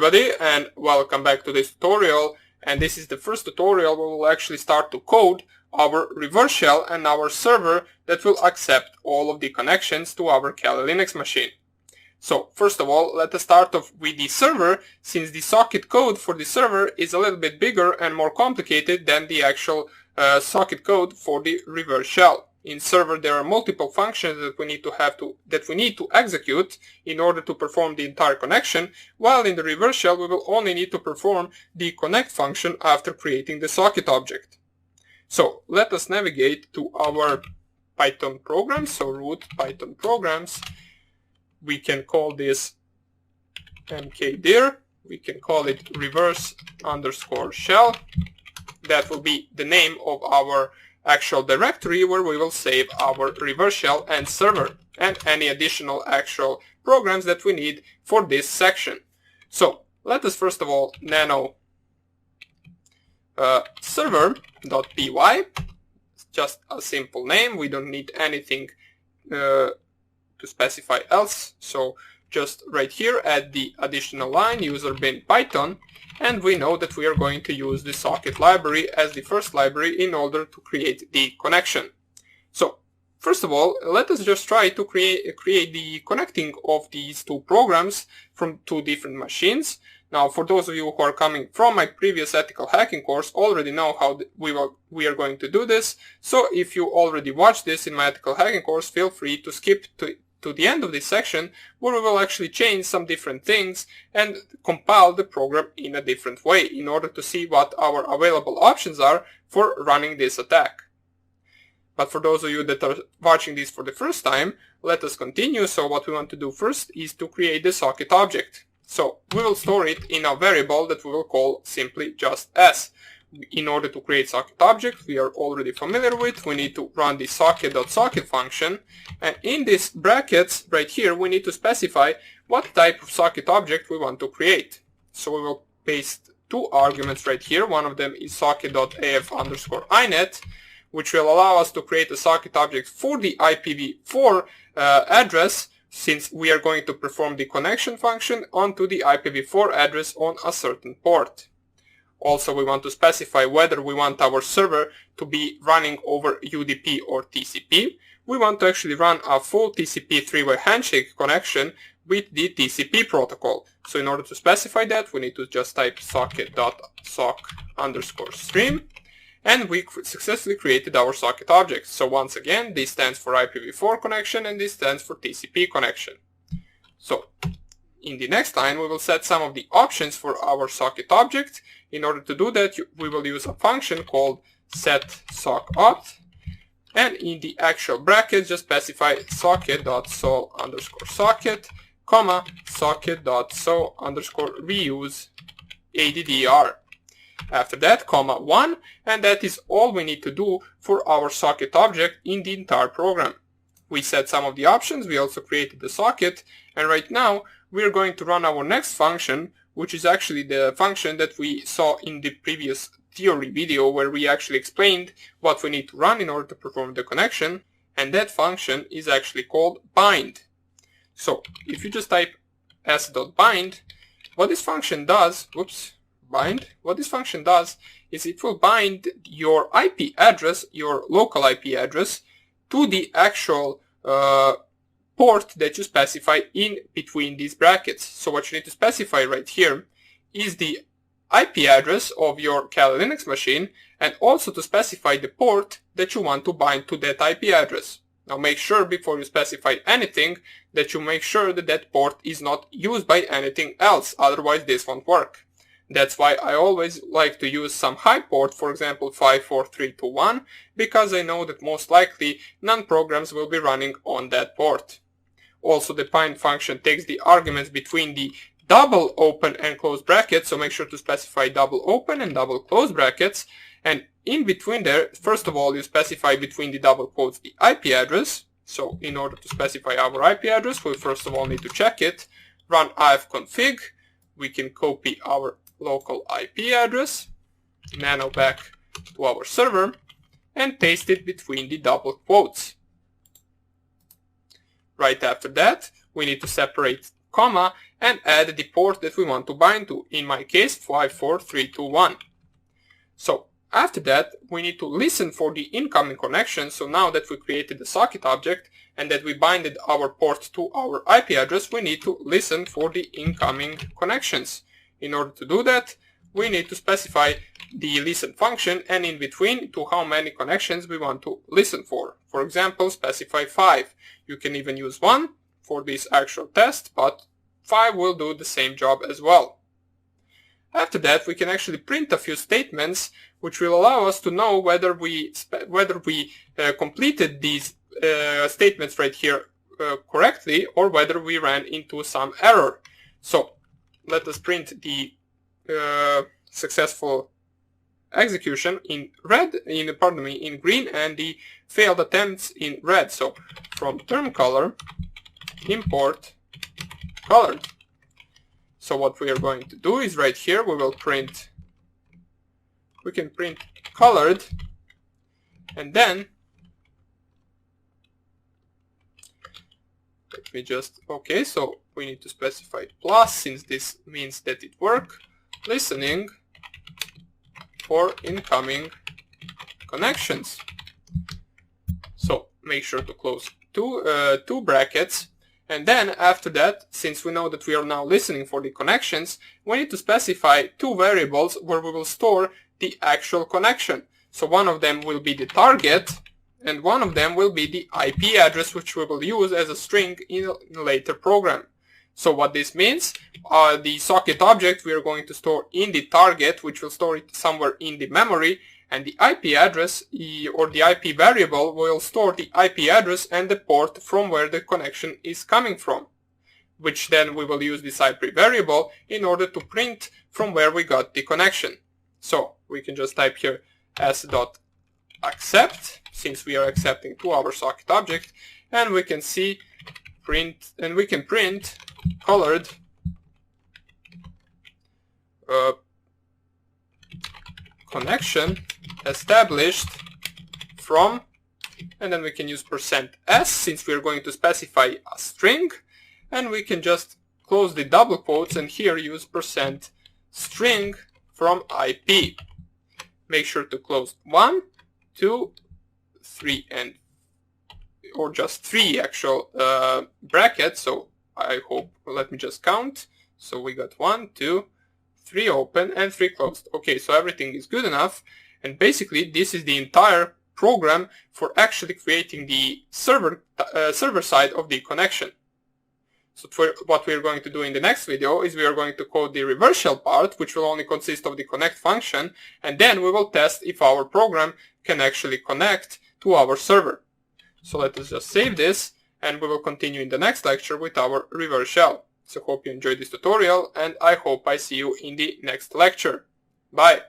everybody, and welcome back to this tutorial. And this is the first tutorial where we'll actually start to code our reverse shell and our server that will accept all of the connections to our Kali Linux machine. So first of all, let us start off with the server, since the socket code for the server is a little bit bigger and more complicated than the actual socket code for the reverse shell. In server there are multiple functions that we need to execute in order to perform the entire connection, while in the reverse shell we will only need to perform the connect function after creating the socket object. So let us navigate to our Python programs, so root Python programs. We can call this mkdir, we can call it reverse_shell. That will be the name of our actual directory where we will save our reverse shell and server and any additional actual programs that we need for this section. So let us first of all nano server.py, just a simple name, we don't need anything to specify else. So just right here add the additional line user bin python, and we know that we are going to use the socket library as the first library in order to create the connection. So first of all, let us just try to create the connecting of these two programs from two different machines. Now for those of you who are coming from my previous ethical hacking course already know how we are going to do this. So if you already watched this in my ethical hacking course, feel free to skip to the end of this section where we will actually change some different things and compile the program in a different way in order to see what our available options are for running this attack. But for those of you that are watching this for the first time, let us continue. So what we want to do first is to create the socket object. So we will store it in a variable that we will call simply just s. In order to create socket object we are already familiar with, we need to run the socket.socket function, and in these brackets right here we need to specify what type of socket object we want to create. So we will paste two arguments right here. One of them is socket.af_inet, which will allow us to create a socket object for the IPv4 address, since we are going to perform the connection function onto the IPv4 address on a certain port. Also, we want to specify whether we want our server to be running over UDP or TCP. We want to actually run a full TCP three-way handshake connection with the TCP protocol. So in order to specify that, we need to just type socket.sock_stream, and we successfully created our socket object. So once again, this stands for IPv4 connection and this stands for TCP connection. So in the next line, we will set some of the options for our socket object. In order to do that, we will use a function called setSockOpt, and in the actual brackets just specify socket.so_socket, comma, socket.so_reuse addr. After that, comma 1, and that is all we need to do for our socket object in the entire program. We set some of the options, we also created the socket, and right now we are going to run our next function, which is actually the function that we saw in the previous theory video where we actually explained what we need to run in order to perform the connection, and that function is actually called bind. So if you just type s.bind, what this function does, what this function does is it will bind your IP address, your local IP address, to the actual port that you specify in between these brackets. So what you need to specify right here is the IP address of your Kali Linux machine, and also to specify the port that you want to bind to that IP address. Now make sure before you specify anything that you make sure that that port is not used by anything else, otherwise this won't work. That's why I always like to use some high port, for example 54321, because I know that most likely none programs will be running on that port. Also, the bind function takes the arguments between the double open and close brackets, so make sure to specify double open and double close brackets, and in between there, first of all, you specify between the double quotes the IP address. So in order to specify our IP address, we first of all need to check it, run ifconfig, we can copy our local IP address, nano back to our server, and paste it between the double quotes. Right after that, we need to separate comma, and add the port that we want to bind to, in my case 54321. So after that we need to listen for the incoming connection. So now that we created the socket object and that we binded our port to our IP address, we need to listen for the incoming connections. In order to do that, we need to specify the listen function, and in between to how many connections we want to listen for. For example, specify 5. You can even use 1 for this actual test, but 5 will do the same job as well. After that, we can actually print a few statements which will allow us to know whether we completed these statements right here correctly, or whether we ran into some error. So let us print the successful execution in in green, and the failed attempts in red. So from term color import colored. So what we are going to do is right here we can print colored, and then let me just, okay, so we need to specify plus, since this means that it worked. Listening for incoming connections. So make sure to close two brackets, and then after that, since we know that we are now listening for the connections, we need to specify two variables where we will store the actual connection. So one of them will be the target, and one of them will be the IP address, which we will use as a string in a later program. So what this means, the socket object we are going to store in the target, which will store it somewhere in the memory, and the IP address or the IP variable will store the IP address and the port from where the connection is coming from, which then we will use this IP variable in order to print from where we got the connection. So we can just type here s.accept, since we are accepting to our socket object, and we can see print, and we can print colored connection established from, and then we can use %s, since we are going to specify a string, and we can just close the double quotes and here use %string from IP. Make sure to close 1, 2, 3, and or just 3 actual brackets. So I hope, let me just count. So we got 1, 2, 3 open and 3 closed. Okay, so everything is good enough, and basically this is the entire program for actually creating the server side of the connection. So for what we are going to do in the next video is we are going to code the reverse shell part, which will only consist of the connect function, and then we will test if our program can actually connect to our server. So let us just save this, and we will continue in the next lecture with our reverse shell. So hope you enjoyed this tutorial, and I hope I see you in the next lecture. Bye!